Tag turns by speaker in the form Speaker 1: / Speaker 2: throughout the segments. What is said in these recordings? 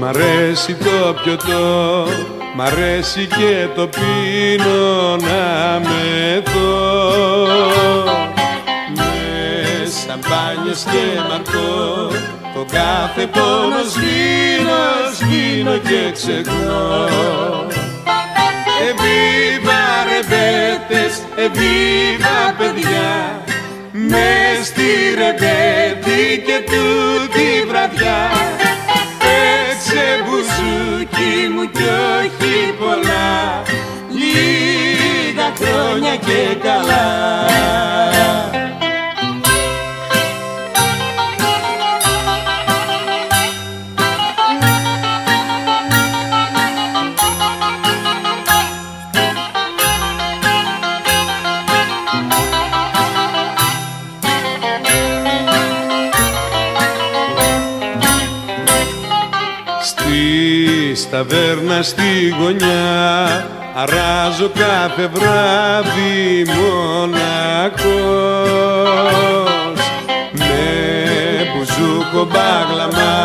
Speaker 1: αρέσει το πιωτό, μ' αρέσει και το πίνω να μεθώ. Με σαμπάνιες και μαρκό το κάθε πόνο σβήνω και ξεχνώ. Εβίβα ρεμπέτες, εβίβα παιδιά, μες στη ρεμπέτη και τούτη βραδιά. Παίξε μπουζούκι μου κι όχι πολλά, λίγα χρόνια και καλά. Στη ταβέρνα στη γωνιά αράζω κάθε βράδυ μοναχός. Με μπουζούκο μπάγλαμα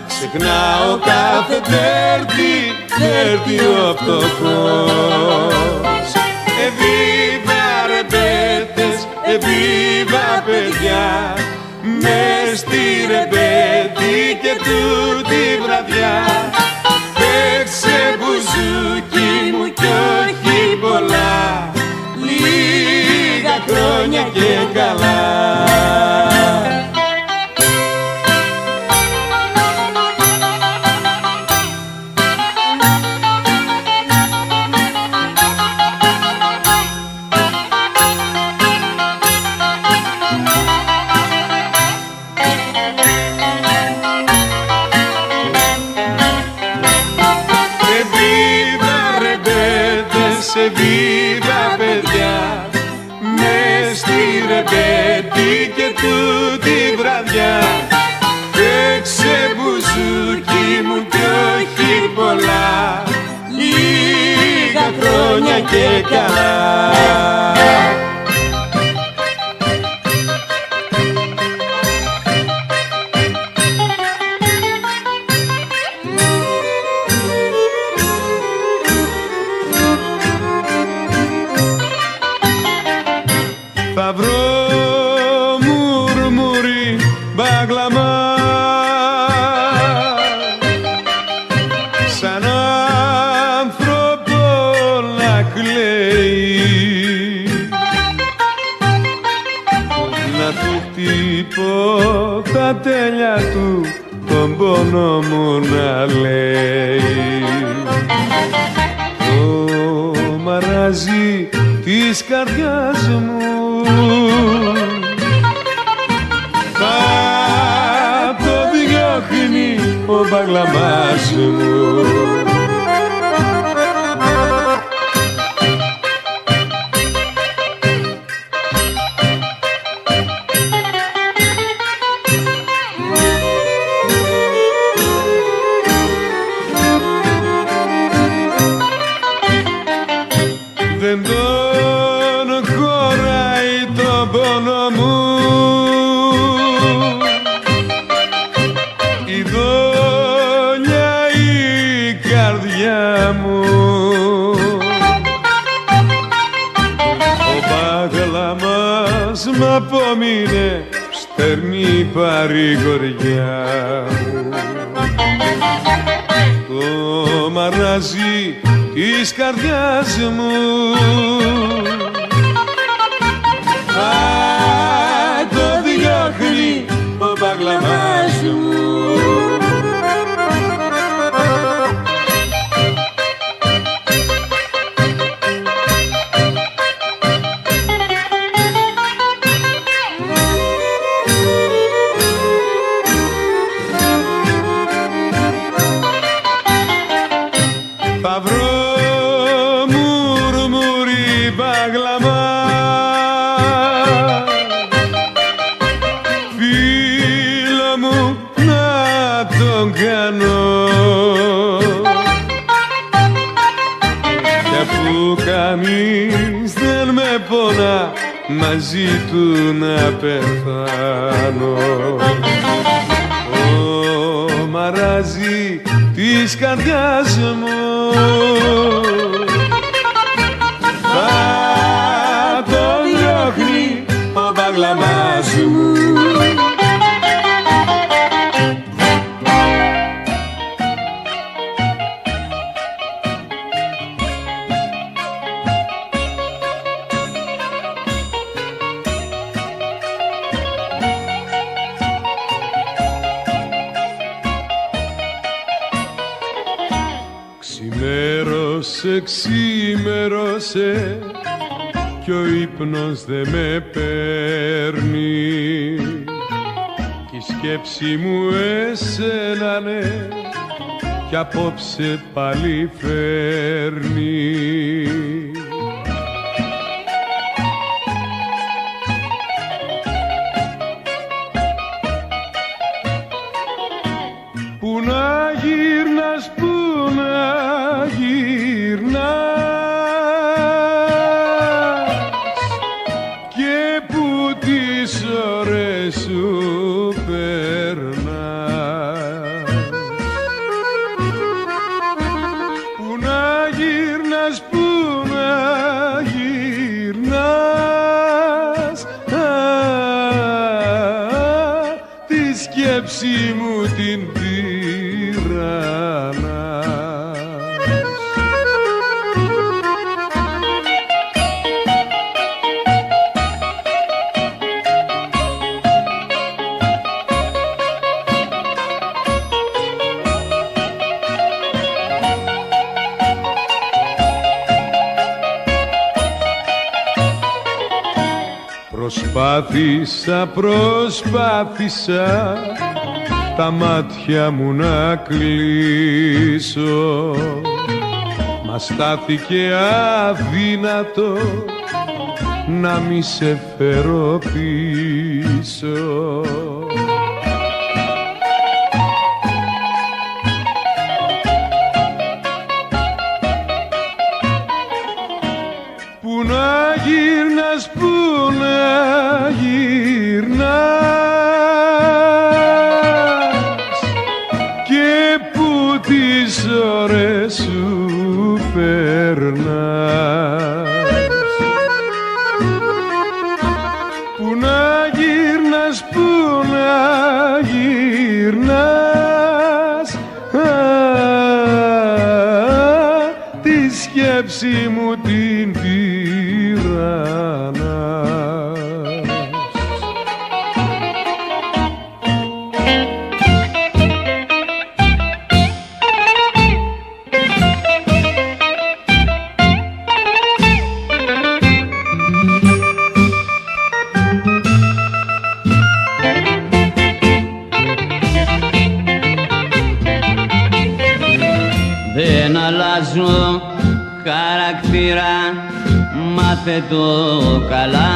Speaker 1: ξεχνάω κάθε τέρτη ο φτωχός. Εβίβα ρεμπέτες, εβίβα παιδιά, μες στη ρεμπέτη και τούτη βραδιά. Παίξε μπουζούκι μου κι όχι πολλά, λίγα χρόνια και καλά. Εβίβα παιδιά, μες στη ρεμπέτη και τούτη βραδιά. Παίξε μπουζούκι μου κι όχι πολλά, λίγα χρόνια και καλά. Θα βρω μουρμουρί μπάγλαμα σαν άνθρωπο να κλαίει, να του χτυπώ τα τέλια του τον πόνο μου να λέει. Το μαράζι της καρδιάς μου θα το διώχνει ο μπαγλαμάς μου. Δεν τον χωράει τον πόνο μου η δόλια η καρδιά μου. Ο μπαγλαμάς μ' απόμεινε στερνή παρηγοριά μου. Το μαράζι της καρδιάς μου θα το διώχνει ο μπαγλαμάς μου. Θα βρω μουρμουρί μπάγλαμα, φίλο μου να τον κάνω, κι αφού κανείς δεν με πονά μαζί του να πεθάνω. Ο μαράζι της καρδιάς μου. Θα το διώχνει ο μπαγλαμάς μου. Ξημέρωσε κι ο ύπνος δε με παίρνει κι η σκέψη μου εσένα ναι κι απόψε πάλι φέρνει. Πού να γύρνας, πού να γύρνας και που τις ώρες σου περνάς. Πού να γύρνας, πού να γύρνας, τη σκέψη μου την Προσπάθησα τα μάτια μου να κλείσω, μα στάθηκε αδύνατο να μη σε φέρω πίσω. Πού να γύρνας, πού να γύρνας και που τις ώρες σου περνάς. Πού να γύρνας, πού να γύρνας, τη σκέψη μου την τυραννάς.
Speaker 2: Δεν αλλάζω χαρακτήρα, μάθε το καλά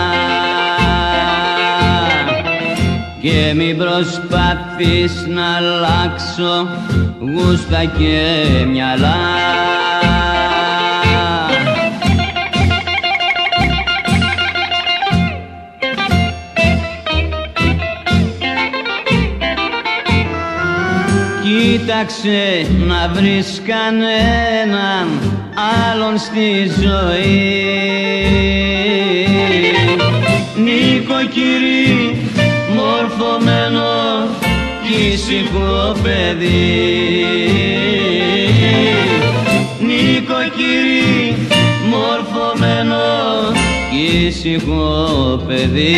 Speaker 2: και μην προσπαθείς να αλλάξω γούστα και μυαλά. Κοίταξε να βρεις κανέναν άλλον στη ζωή. Νοικοκυρί, μορφωμένο κι ήσυχο παιδί. Νοικοκυρί, μορφωμένο κι ήσυχο παιδί.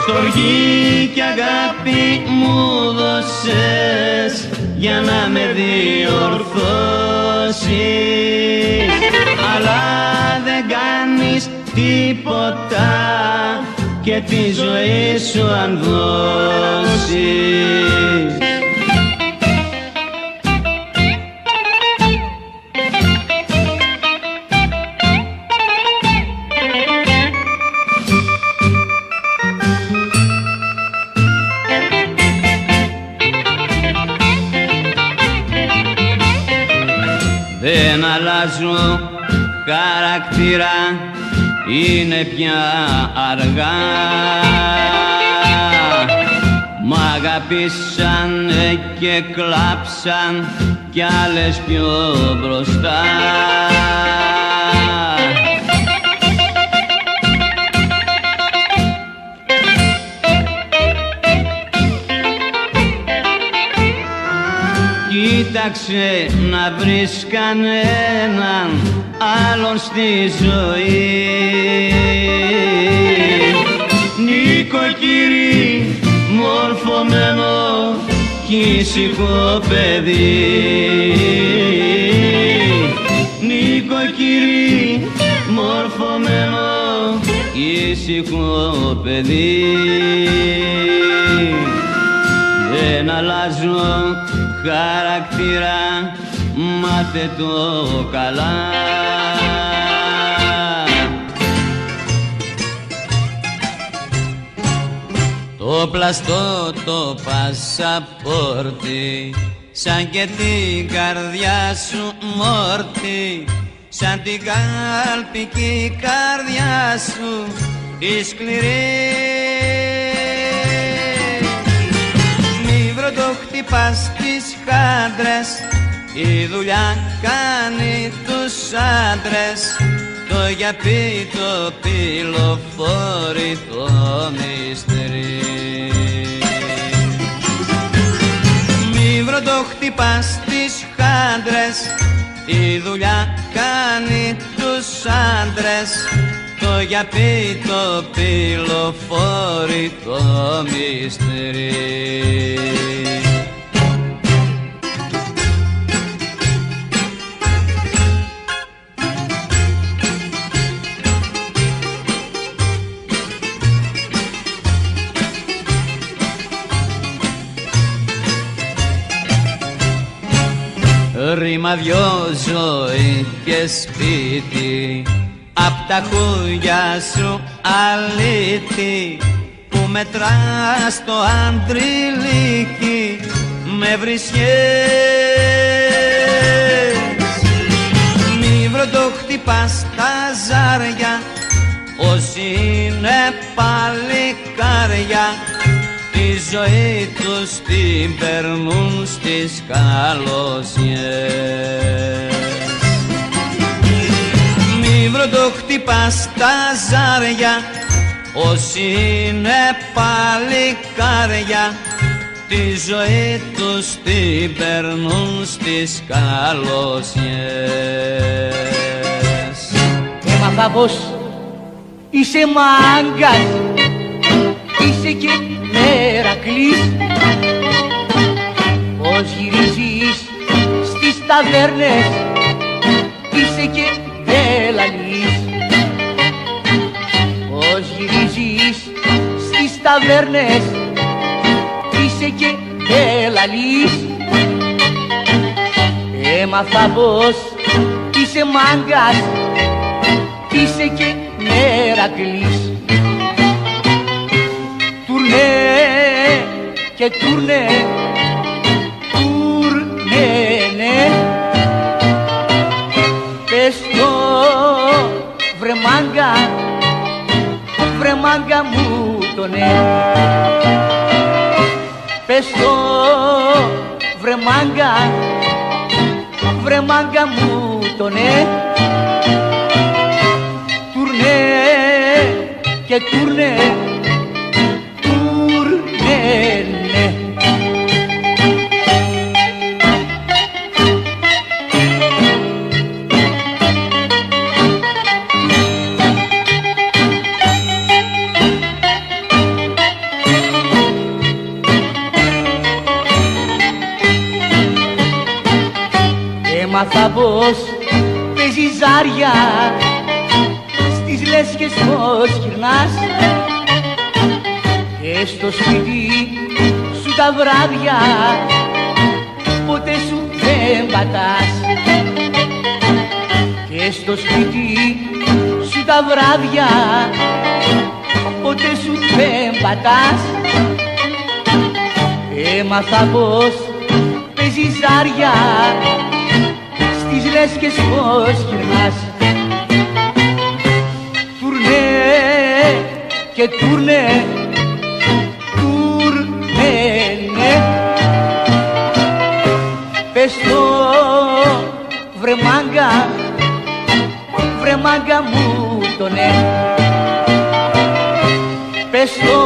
Speaker 2: Στοργή κι αγάπη μου δώσες για να με διορθώσεις, αλλά δεν κάνεις τίποτα και τη ζωή σου αν δώσεις. Δεν αλλάζω χαρακτήρα είναι πια αργά. Μ' αγαπήσανε και κλάψαν κι άλλες πιο μπροστά. Κοίταξε να βρεις κανέναν άλλον στη ζωή. Νοικοκυρί, μορφωμένο κι ήσυχο παιδί. Νοικοκυρί, μορφωμένο κι ήσυχο παιδί. Δεν αλλάζω χαρακτήρα, μάθε το καλά. Το πλαστό το πασαπόρτι, σαν και την καρδιά σου μόρτι, σαν την καλπική καρδιά σου η σκληρή. Μη βροντοχτυπάς τις χάντρες, η δουλειά κάνει τους άντρες, το γιαπί το πυλοφόρι το μυστηρί. Μη βροντοχτυπάς τις χάντρες, η δουλειά κάνει τους άντρες, το γιαπί το πυλοφόρι το μυστηρί. Ρήμα δυο ζωή και σπίτι, απ' τα χούγια σου αλήτη, που μετράς το αντριλίκι με βρισιές. Μη βροντοχτυπάς τα ζάρια, όσοι είναι παλικάρια, τη ζωή τους την περνούν στις καλοσιές. Μη βροντοχτυπάς τα ζάρια, όσοι είναι παλικάρια, τη ζωή τους την περνούν στις καλοσιές.
Speaker 3: Έμαθα πως είσαι μάγκας, είσαι και Μερακλής, πως γυρίζεις στις ταβέρνες, είσαι και δεν λαλείς. Πως γυρίζεις στις ταβέρνες, είσαι και δεν λαλείς. Έμαθα πως είσαι μάγκας, είσαι και Μερακλής. Τουρνέ και τουρνέ, τουρνέ, ναι. Πες το βρε μάγκα μου το ναι. Πες το βρε μάγκα μου το ναι. Τουρνέ και τουρνέ, έμαθα πως παίζεις ζάρια, στις λέσχες πως γυρνάς, και στο σπίτι σου τα βράδια ποτέ σου δεν πατάς. Και στο σπίτι σου τα βράδια ποτέ σου δεν πατάς. Έμαθα πως παίζεις ζάρια, στις λέσχες πως γυρνάς. Τούρνε και τούρνε, τούρνε, ναι. Πες το βρε μάγκα μου το ναι. Πες το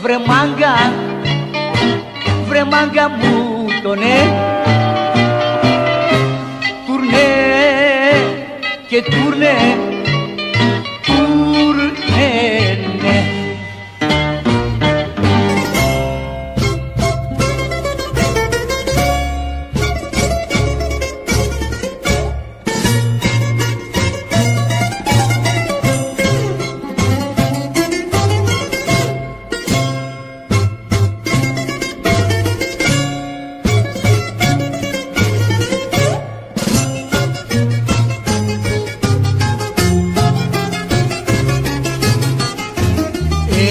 Speaker 3: βρε μάγκα μου το ναι. Τούρνε και τούρνε, τούρνε, ναι.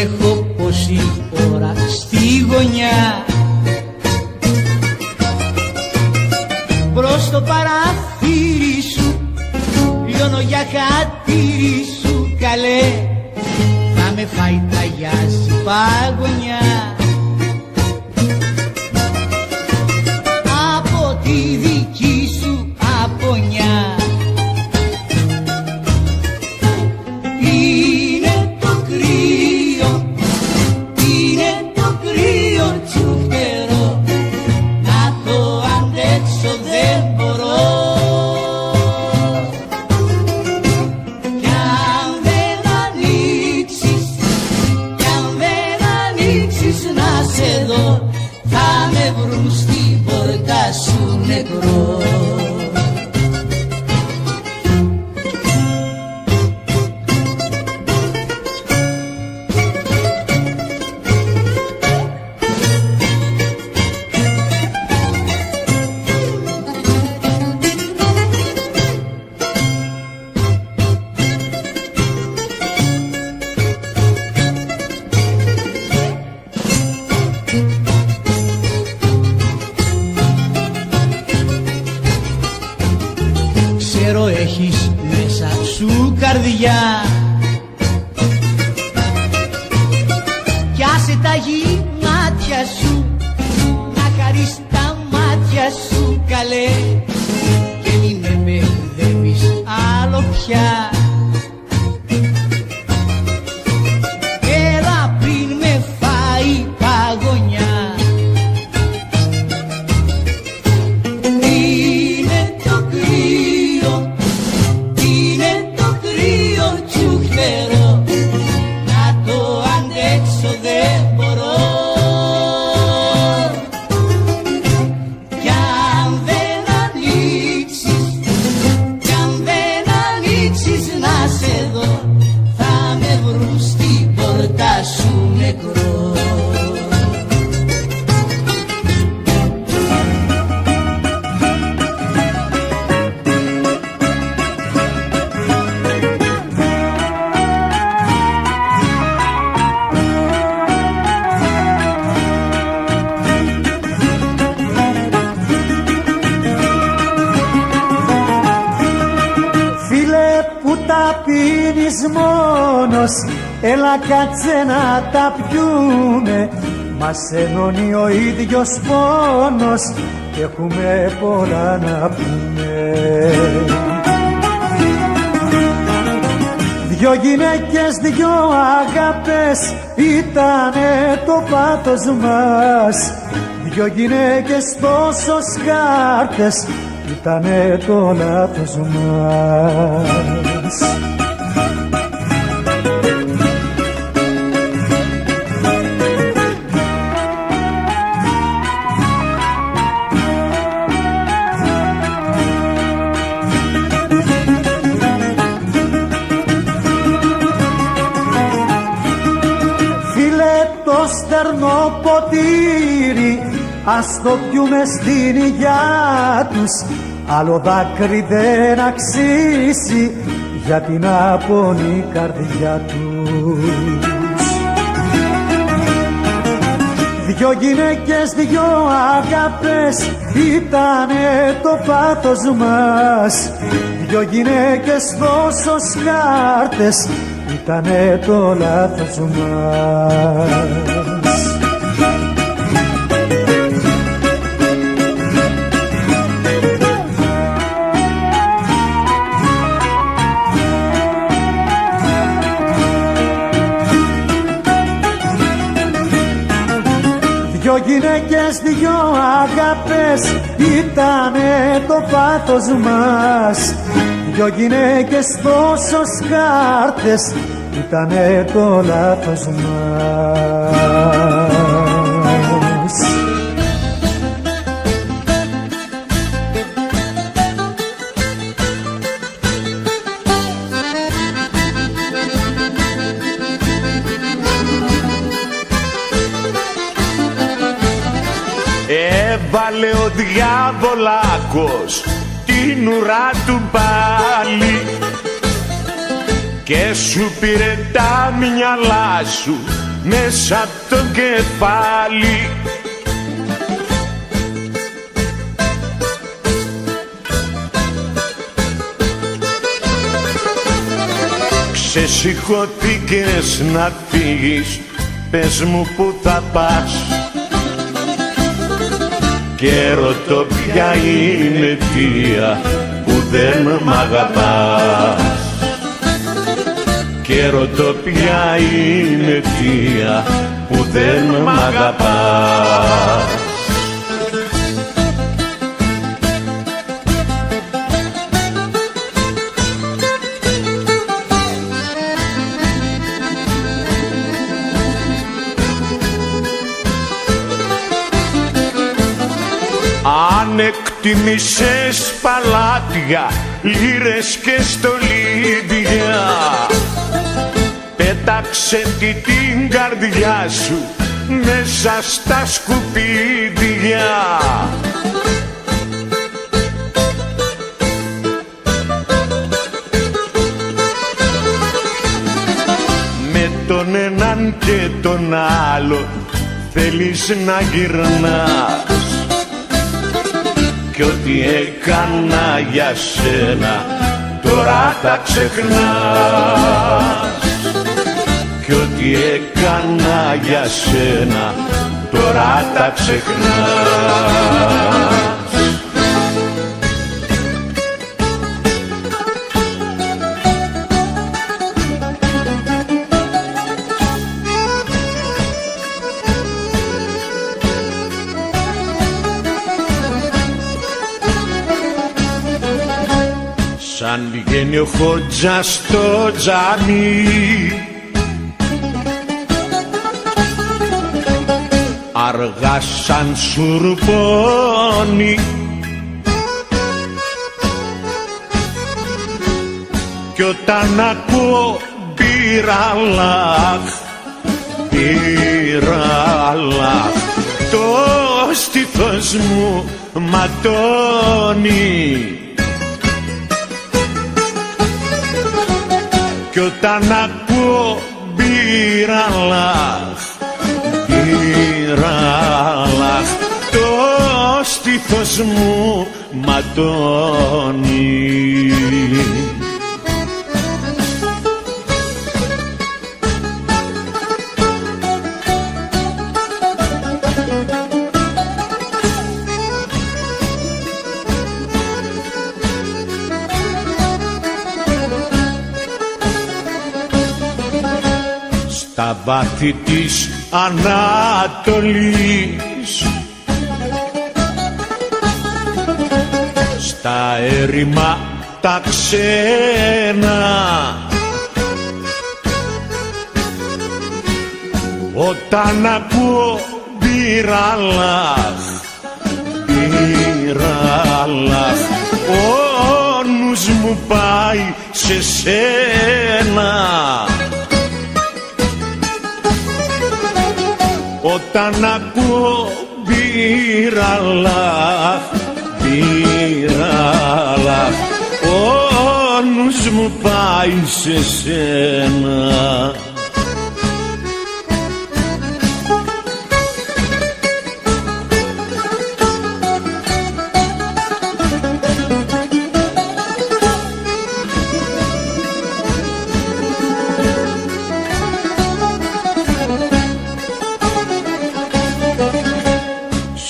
Speaker 3: Έχω πόση ώρα στη γωνιά μπρος στο παράθυρι σου, λιώνω για χατήρι σου καλέ, θα με φάει ταγιάζει παγωνιά από τη δική σου απονιά. Θα με βρουν στην πόρτα σου νεκρό. Ξέρω έχεις μέσα σου καρδιά κι άσε τα γυμάτια σου να χαρείς τα μάτια σου καλέ και μη με μπερδεύεις άλλο πια. Έλα πριν με φάει παγωνιά.
Speaker 4: Τα πίνεις μόνος, έλα κάτσε να τα πιούμε. Μας ενώνει ο ίδιος πόνος και έχουμε πολλά να πούμε. Δυο γυναίκες, δυο αγάπες ήτανε το πάθος μας. Δυο γυναίκες τόσο σκάρτες ήτανε το λάθος μας. Το στερνό ποτήρι ας το πιούμε στην υγειά τους, άλλο δάκρυ δεν αξίζει για την απόνη καρδιά τους. Δυο γυναίκες, δυο αγάπες ήτανε το πάθος μας. Δυο γυναίκες τόσο σκάρτες ήτανε το λάθος μας. Δυο γυναίκες, δυο αγάπες ήτανε το πάθος μας. Δυο γυναίκες τόσο σκάρτες ήτανε το λάθος μας.
Speaker 1: Έβαλε ο διάβολάκος την ουρά του πάλι και σου πήρε τα μυαλά σου μέσα απ' το κεφάλι. Ξεσηκωθήκες να φύγεις, πες μου που θα πας, και ρωτώ ποια είναι η αιτία που δεν μ' αγαπάς. Και ρωτώ ποια είναι η αιτία που δεν μ' αγαπάς. Αν εκτιμήσες παλάτια, λύρες και στολίδια, πέταξε την καρδιά σου μέσα στα σκουπίδια. Με τον έναν και τον άλλο θέλεις να γυρνάς, κι ό,τι έκανα για σένα τώρα τα ξεχνάς. Κι ό,τι έκανα για σένα τώρα τα ξεχνάς. Σαν βγαίνει ο Χότζας στο τζαμί, αργά σαν σουρπώνει, κι όταν ακούω μπυραλάχ, μπυραλάχ, το στήθος μου ματώνει. Κι όταν ακούω μπυραλάχ, μπυραλάχ, το στήθος μου ματώνει. Στα βάθη της Ανατολής, στα έρημα τα ξένα, όταν ακούω μπυραλάχ, μπυραλάχ, ο νους μου πάει σε σένα. Όταν ακούω μπυραλάχ, μπυραλάχ, ο νους μου πάει σε σένα.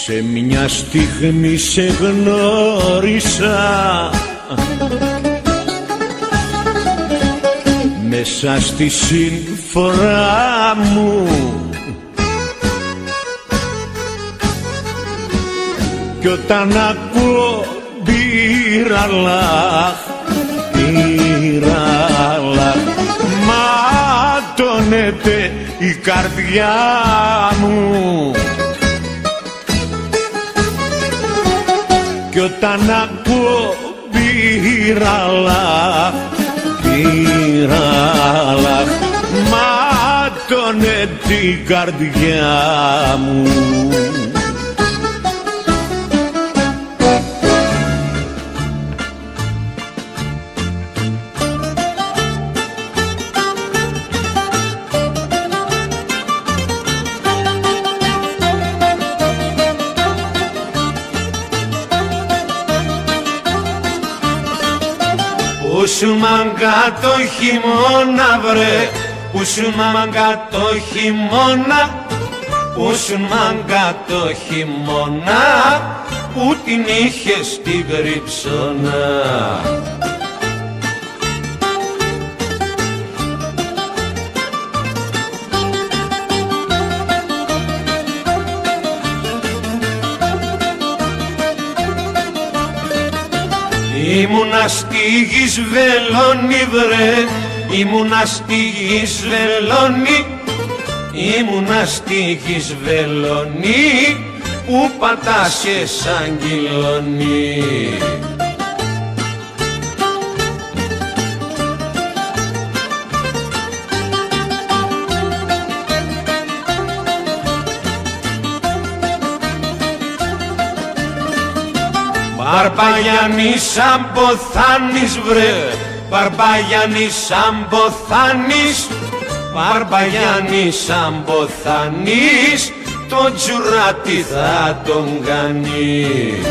Speaker 1: Σε μια στιγμή σε γνώρισα μέσα στη συμφορά μου κι όταν ακούω μπύραλα, μπύραλα ματώνεται η καρδιά μου κι όταν ακούω μπύραλα, μπύραλα ματώνεται η καρδιά μου.
Speaker 2: Πού σου μαγκά το χειμώνα βρε, πού σου μαγκά το χειμώνα, πού σου μαγκά το χειμώνα, που την είχες στην κρυψώνα. Ήμουνα στη γης βελόνι βρε, ήμουνα στη γης βελόνι, ήμουνα στη γης βελόνι, που πατάσαι σαν κυλόνι. Μπαρμπαγιάννη σαν ποθάνης βρε, Μπαρμπαγιάννη σαν ποθάνης, Μπαρμπαγιάννη σαν ποθάνης, το τζουράτι θα τον κάνεις.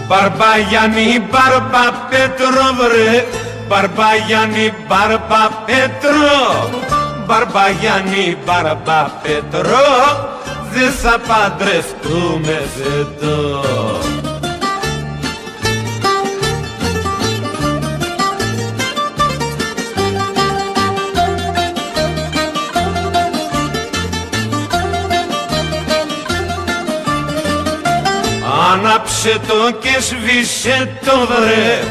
Speaker 2: Μπαρμπαγιάννη Μπαρμπαπέτρο βρε, Μπαρμπαγιάννη Μπαρμπαπέτρο, Μπαρμπαγιάννη Μπαρμπαπέτρο, δε θα παντρευτούμε φέτος. Άναψε το και σβήσε το βρε,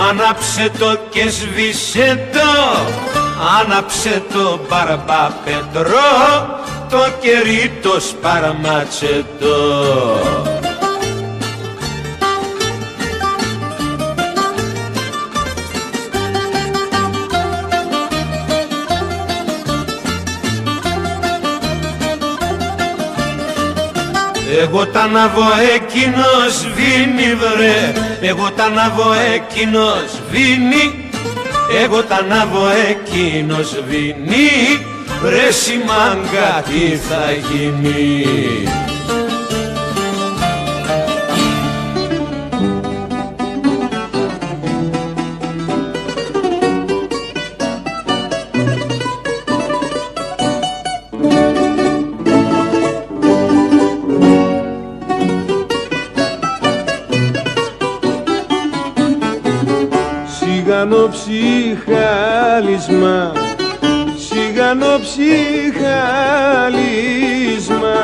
Speaker 2: άναψε το και σβήσε το, άναψε το Μπαρμπαπέτρο, το κερί το σπαρματσετό. Εγώ τα αναβώ εκείνο σβήνει βρε, εγώ τα αναβώ εκείνο σβήνει, εγώ τα αναβώ εκείνο σβήνει, βρε σιμάγκα τι θα γίνει.
Speaker 5: Ψυχάλισμα, ψυχάλισμα,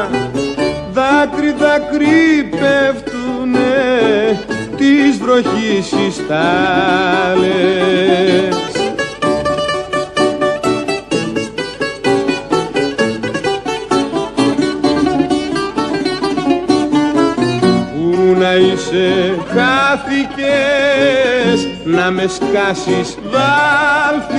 Speaker 5: δάκρυ δάκρυ πέφτουνε της βροχής οι στάλες. Πού να είσαι χάθηκες, να με σκάσεις βάλθηκες,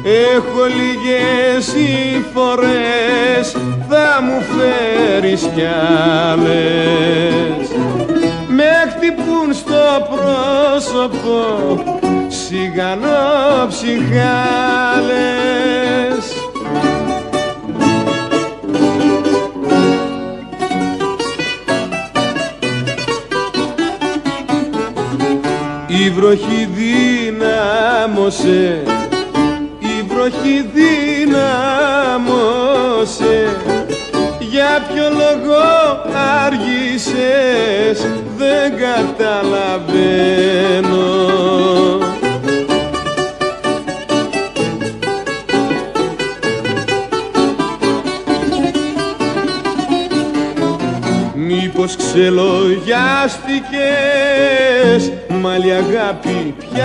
Speaker 5: έχω λίγες οι φορές, θα μου φέρεις κι άλλες. Με χτυπούν στο πρόσωπο σιγανόψυχάλες. η βροχή δύναμωσε, η βροχή δύναμωσε. Για ποιο λόγο άργησες δεν καταλαβαίνω. Μήπως ξελογιάστηκες, μάλλη αγάπη πιάστηκες.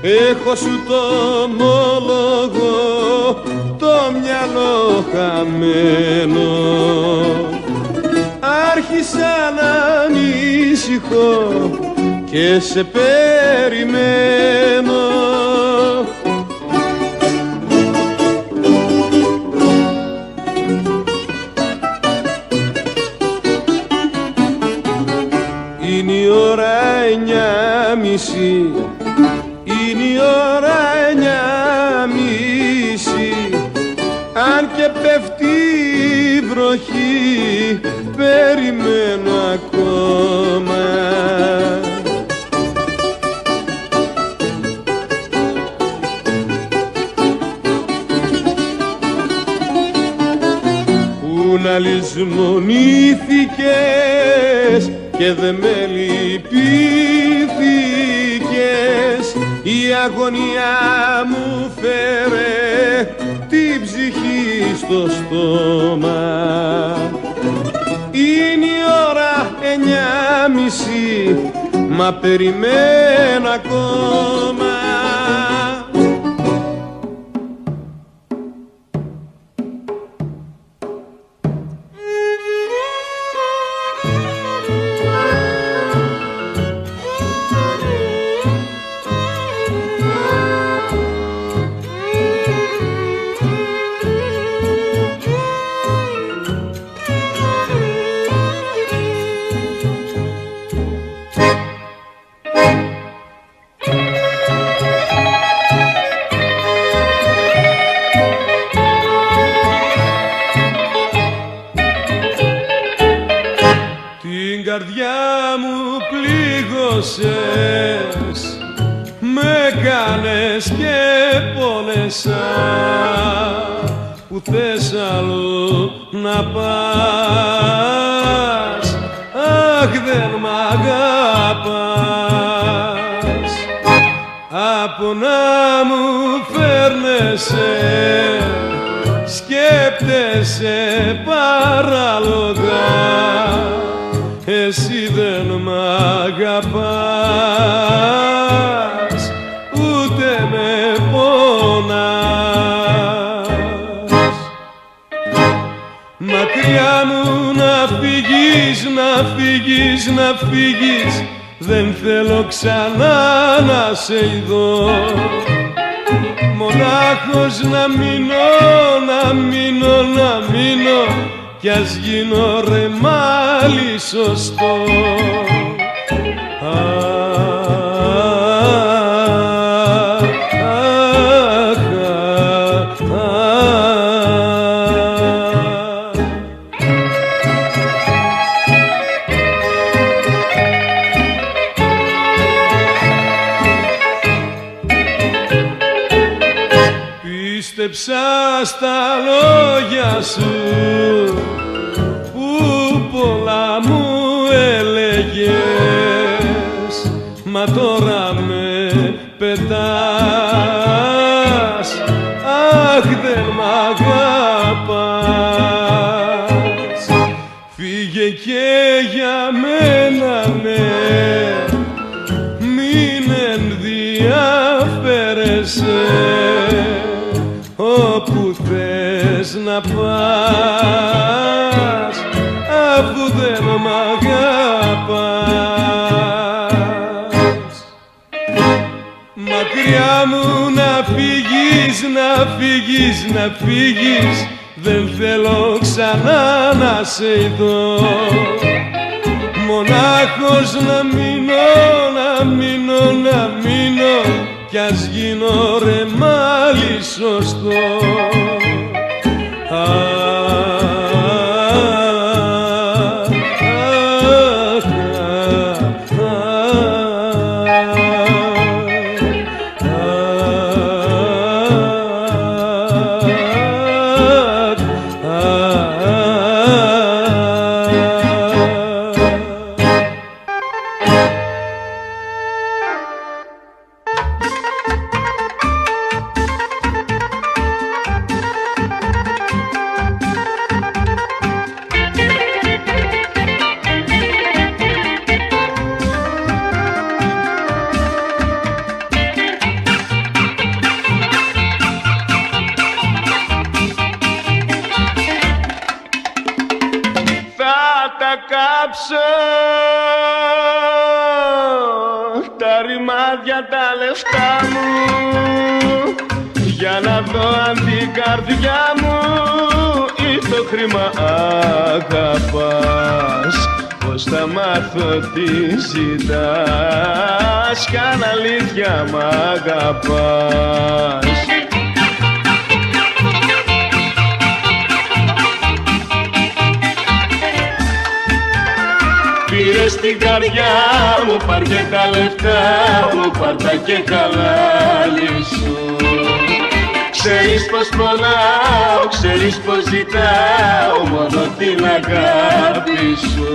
Speaker 5: Έχω σου το ομόλογο, το μυαλό χαμένο. Άρχισα να ανησυχώ και σε περιμένω. Είναι η ώρα 9:30, είναι η ώρα 9:30. Αν και πέφτει η βροχή, περιμένω ακόμα. Πού να λησμονήθηκες και δε με λυπήθηκες. Η αγωνία μου φέρε την ψυχή στο στόμα. Είναι η ώρα 9:30, μα περιμένω ακόμα. Την καρδιά μου πλήγωσες, με κάνες και πόνεσα. Που θες αλλού να πας, αχ δεν μ' αγαπάς. Από να μου φέρνεσαι, σκέπτεσαι παράλογα. Εσύ δεν μ' αγαπάς, ούτε με πονάς. Μακριά μου να φύγεις, να φύγεις, να φύγεις. Δεν θέλω ξανά να σε ειδώ. Μονάχος να μείνω, να μείνω, να μείνω. Κι ας γίνω ρεμάλι σωστό. Πίστεψα στα λόγια σου που πολλά μου έλεγες, μα τώρα με πετάς, αχ δεν μ' αγαπάς. Φύγε και για μένα ναι, μην ενδιαφέρεσαι. Όπου θες να πας, αφού δεν μ' αγαπάς. Μακριά μου να φύγεις, να φύγεις, να φύγεις. Δεν θέλω ξανά να σε ειδώ. Μονάχος να μείνω, να μείνω, να μείνω. Κι ας γίνω ρεμάλι σωστό. κάψω τα ρημάδια τα λεφτά μου για να δω αν την καρδιά μου ή το χρήμα αγαπάς. Πώς θα μάθω τι ζητάς κι αν αλήθεια μ' αγαπάς. Πήρες την καρδιά μου, πάρ' και τα λεφτά μου, πάρ' τα και χαλάλι σου. Ξέρεις πως πονάω, ξέρεις πως ζητάω μόνο την αγάπη σου.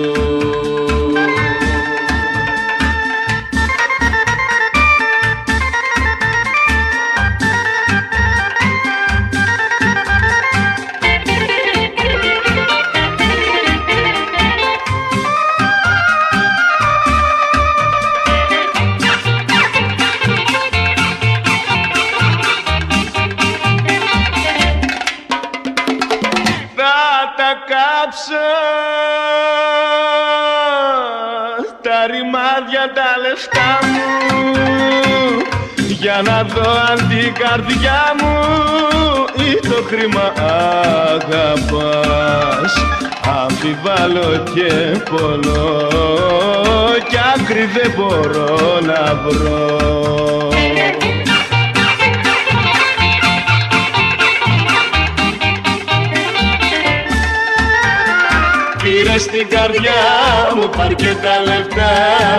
Speaker 5: Τα ρημάδια τα λεφτά μου για να δω αν την καρδιά μου ή το χρήμα αγαπάς. Αμφιβάλλω και πονώ κι άκρη δεν μπορώ να βρω. Πήρες την καρδιά μου, πάρ' και τα λεφτά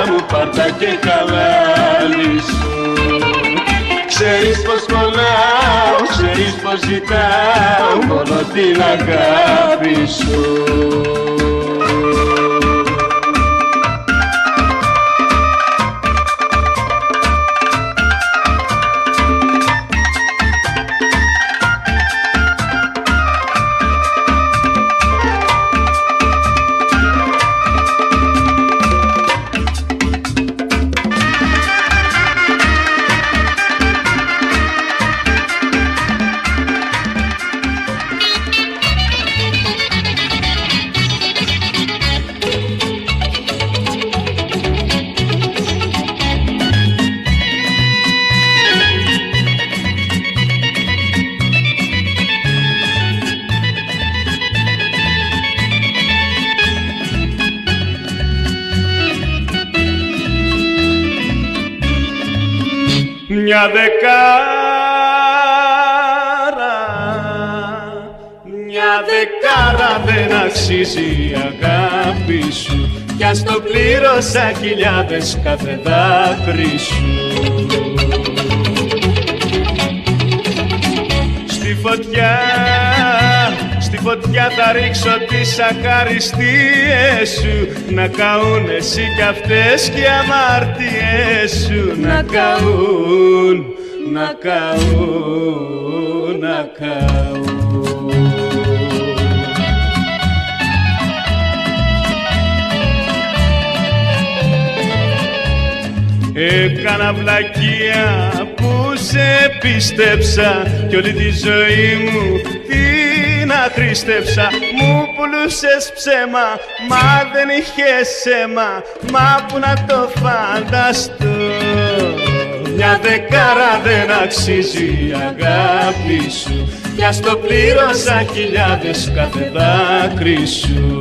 Speaker 5: μου, πάρ' τα και χαλάλι σου. Ξέρεις πως πονάω, ξέρεις πως ζητάω μόνο την αγάπη σου. Μια δεκάρα δεν αξίζει η αγάπη σου κι ας το πλήρωσα χιλιάδες κάθε δάκρυ σου. Στη φωτιά θα ρίξω τις ακαριστίες σου να καούν εσύ κι αυτές κι οι αμαρτίες σου να καούν, να καούν, να καούν. Έκανα βλακεία που σε πίστεψα κι όλη τη ζωή μου την αχρήστεψα. Μου πουλούσες ψέμα, μα δεν είχες αίμα, μα που να το φανταστώ. Μια δεκάρα δεν αξίζει η αγάπη σου κι ας το πλήρωσα χιλιάδες κάθε δάκρυ σου.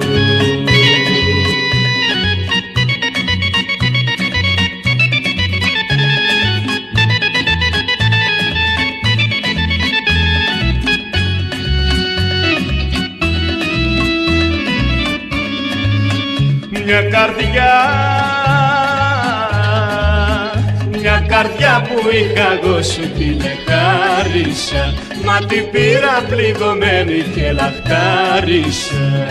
Speaker 5: Μια καρδιά που είχα εγώ σου την εχάρισα, μα την πήρα πληγωμένη και λαχτάρισα.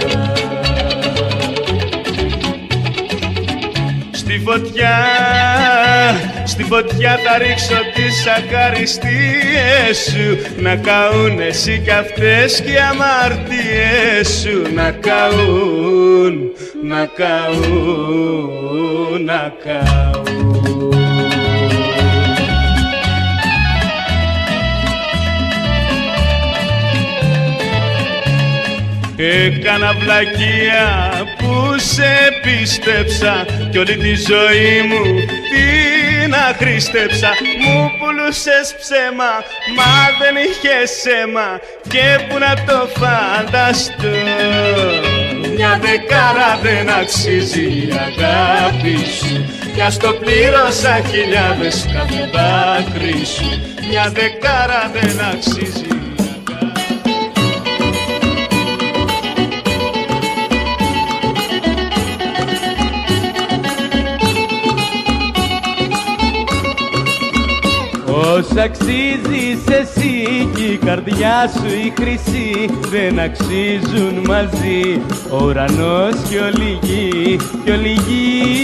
Speaker 5: Στη φωτιά θα ρίξω τις ακαριστίες σου να καούν εσύ κι αυτές κι οι αμαρτίες σου να καούν, να καούν, να καούν. Έκανα βλακεία που σε πίστεψα κι όλη τη ζωή μου την αχρήστεψα. Μου πουλούσες ψέμα, μα δεν είχες αίμα και που να το φανταστώ. Μια δεκάρα δεν αξίζει η αγάπη σου κι ας το πλήρωσα χιλιάδες κάθε δάκρυ σου. Μια δεκάρα δεν αξίζει.
Speaker 6: Όσα αξίζεις εσύ κι η καρδιά σου η χρυσή δεν αξίζουν μαζί ο ουρανός και όλη γη, και όλη γη.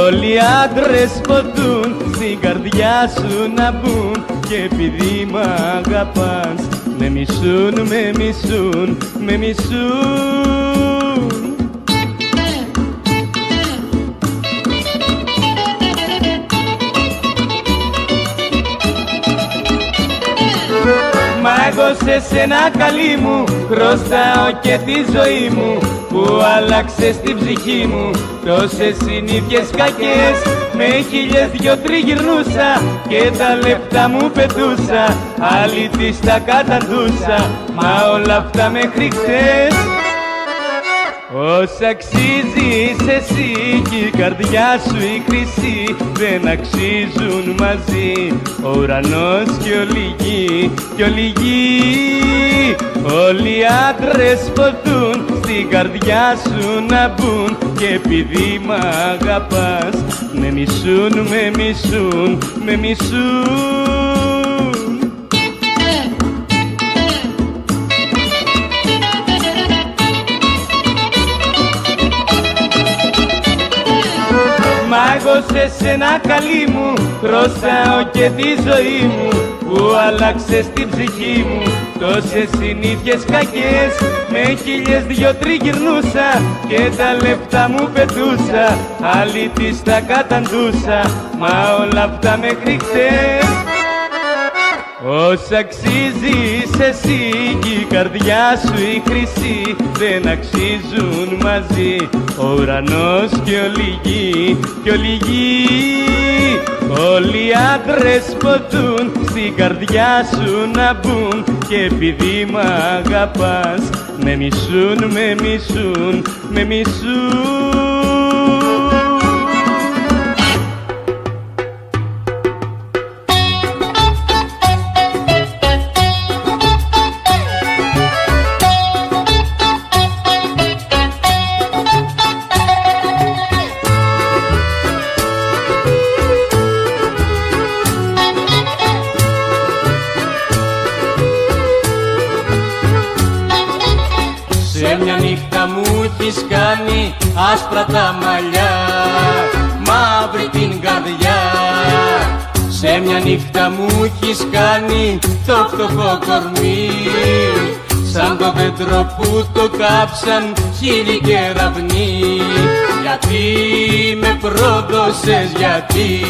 Speaker 6: Όλοι οι άντρες ποτούν στην καρδιά σου να μπουν και επειδή μ' αγαπάς με μισούν, με μισούν, με μισούν. Μα εγώ σε σένα καλή μου χρωστάω και τη ζωή μου που άλλαξες την ψυχή μου. Τόσες συνήθειες κακές με χίλιες δυο τριγυρνούσα και τα λεπτά μου πετούσα, άλλη της τα καταντούσα, μα όλα αυτά μέχρι χθες. Όσα αξίζεις εσύ κι η καρδιά σου η χρυσή δεν αξίζουν μαζί ο ουρανός και όλη γη, και όλη γη. Όλοι οι άντρες ποτούν στην καρδιά σου να μπουν και επειδή μ' αγαπάς με μισούν, με μισούν, με μισούν. Μα εγώ σε σένα καλή μου χρωστάω και τη ζωή μου που άλλαξες την ψυχή μου. Τόσες συνήθειες κακές με χίλιες δυο τριγυρνούσα και τα λεπτά μου πετούσα, άλλη της τα καταντούσα, μα όλα αυτά μέχρι χτες. Όσα αξίζεις εσύ κι η καρδιά σου η χρυσή δεν αξίζουν μαζί ο ουρανός και όλη γη, και όλη γη. Όλοι οι άντρες ποτούν στην καρδιά σου να μπουν και επειδή μ' αγαπάς με μισούν, με μισούν, με μισούν.
Speaker 3: Σε μια νύχτα μου έχεις κάνει άσπρα τα μαλλιά, μαύρη την καρδιά. Σε μια νύχτα μου έχεις κάνει το φτωχό κορμί σαν το δέντρο που το κάψαν χείλη και ραβνί. Γιατί με πρόδωσες, γιατί?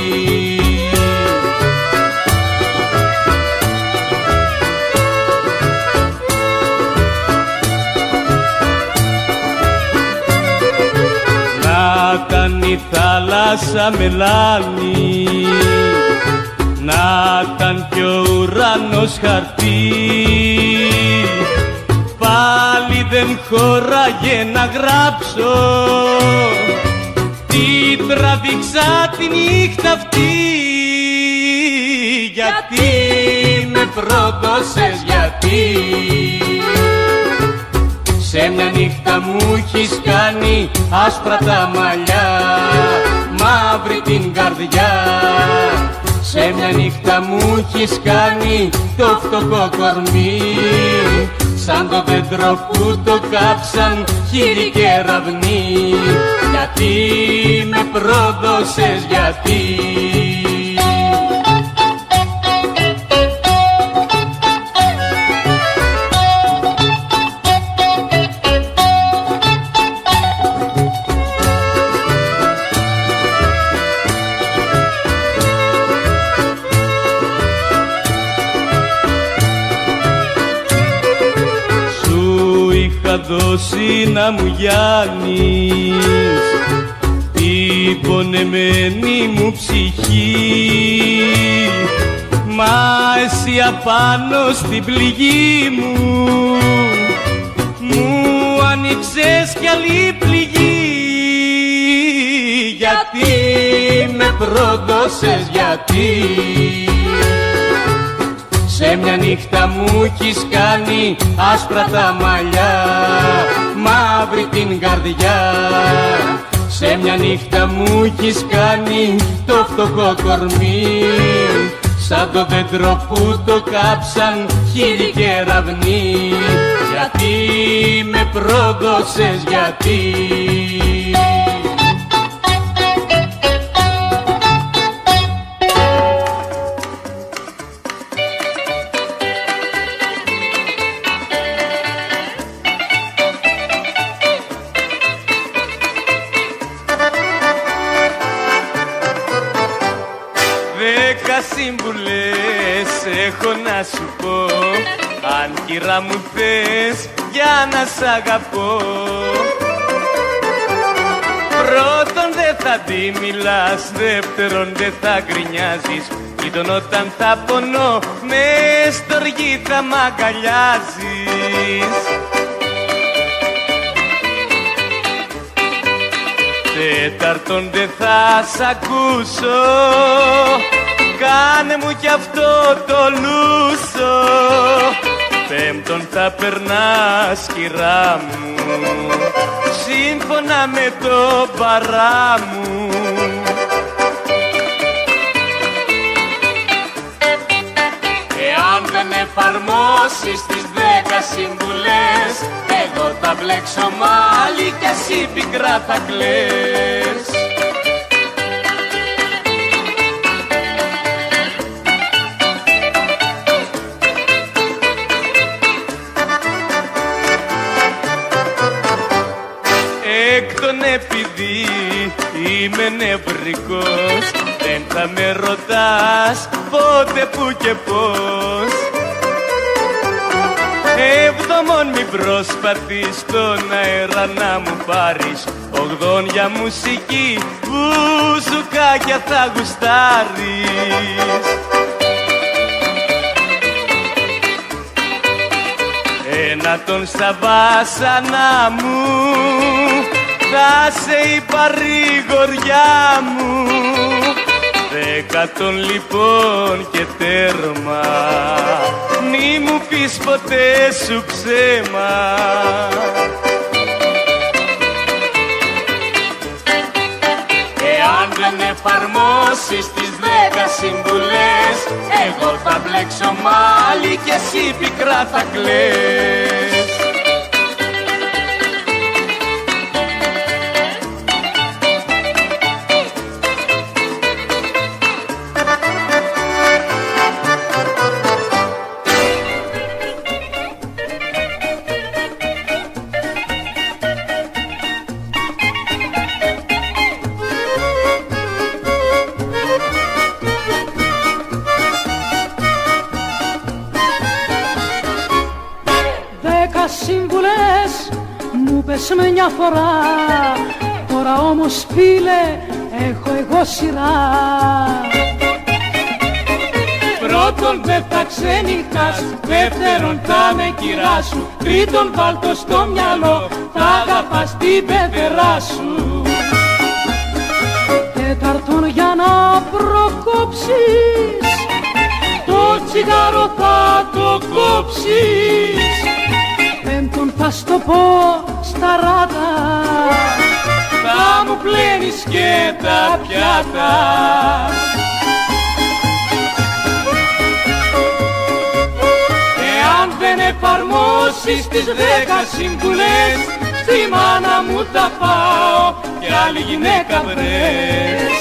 Speaker 6: Να ήταν η θάλασσα μελάνη, να ήταν κι ο ουρανός χαρτί, πάλι δεν χώραγε να γράψω τι τραβήξα τη νύχτα αυτή.
Speaker 3: Γιατί με πρόδωσες, γιατί? Σε μια νύχτα μου έχεις κάνει άσπρα τα μαλλιά, μαύρη την καρδιά. Σε μια νύχτα μου έχεις κάνει το φτωχό κορμί σαν το δέντρο που το κάψαν χείλη και ραβνί. Γιατί με πρόδωσες, γιατί?
Speaker 6: δώσει να μου γιάνεις την πονεμένη μου ψυχή. Μα εσύ απάνω στην πληγή μου άνοιξες κι άλλη πληγή. Γιατί με πρόδωσες, γιατί σε μια νύχτα μου έχεις κάνει άσπρα τα μαλλιά, μαύρη την καρδιά. Σε μια νύχτα μου έχεις κάνει το φτωχό κορμί σαν το δέντρο που το κάψαν χείλη και ραβνί. Γιατί με πρόδωσες, γιατί σύμβουλες έχω να σου πω, αν κυρά μου θες για να σ' αγαπώ. Πρώτον δεν θα τη μιλάς, δεύτερον δεν θα γκρινιάζεις, τρίτον όταν θα πονώ με στοργή θα μ' αγκαλιάζεις. Τέταρτον δεν θα σ' ακούσω, κάνε μου κι αυτό το λούσο. Πέμπτον θα περνάς κυρά μου, σύμφωνα με το παρά μου. Εάν δεν εφαρμόσεις τις 10 συμβουλές, εγώ θα μπλέξω μάλι κι εσύ πικρά θα κλαις. Έκτον επειδή είμαι νευρικός, δεν θα με ρωτάς πότε, πού και πώς. Έβδομον μην προσπαθείς τον αέρα να μου πάρεις, ογδόν για μουσική μπουζουκάκια θα γουστάρεις. Ένατον στα βάσανα μου θα σε η παρηγοριά μου. Δέκατον λοιπόν και τέρμα, μη μου πεις ποτέ σου ψέμα. Εάν δεν εφαρμόσεις τις 10 συμβουλές, εγώ θα μπλέξω μάλι και εσύ πικρά θα κλαις.
Speaker 7: Σύμβουλες μου πες με μια φορά, τώρα όμως φίλε έχω εγώ σειρά. Πρώτον δεν θα ξενυχτάς, δεύτερον θα με κυρά σου, τρίτον βάλ' το στο μυαλό, θα αγαπάς την πεθερά σου. Τέταρτον για να προκόψεις, το τσιγάρο θα το κόψεις. Πέμπτον θα στο πω στα ράτα, θα μου πλένεις και τα πιάτα. Εάν δεν εφαρμόσεις τις 10 συμβουλές, στη μάνα μου θα πάω κι άλλη γυναίκα βρες.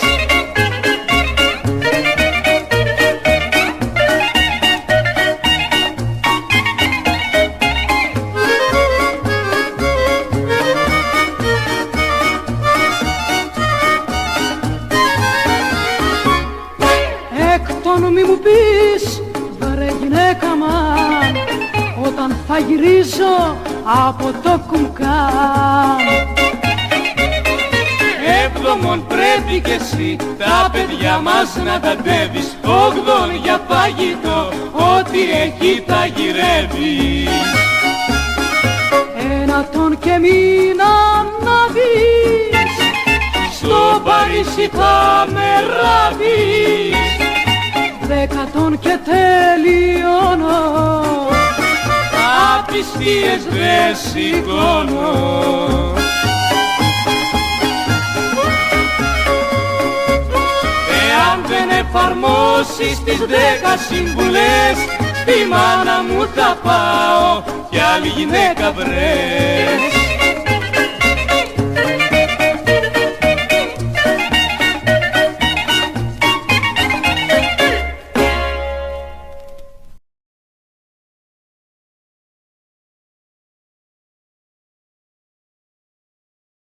Speaker 7: Μη μου πεις βρε γυναίκα μαν, όταν θα γυρίζω από το κουμκάμ.
Speaker 3: Έβδομον πρέπει κι εσύ τα παιδιά μας να ταντεύεις, όγδον για φαγητό ό,τι έχει τα γυρεύεις.
Speaker 7: Ένατον και μήνα να δεις, στο Παρίσι θα με ράβεις. Δέκατον και τελειώνω,
Speaker 3: απιστίες δεν σηκώνω. Εάν δεν εφαρμόσεις τις 10 συμβουλές, στη μάνα μου θα πάω κι άλλη γυναίκα βρες.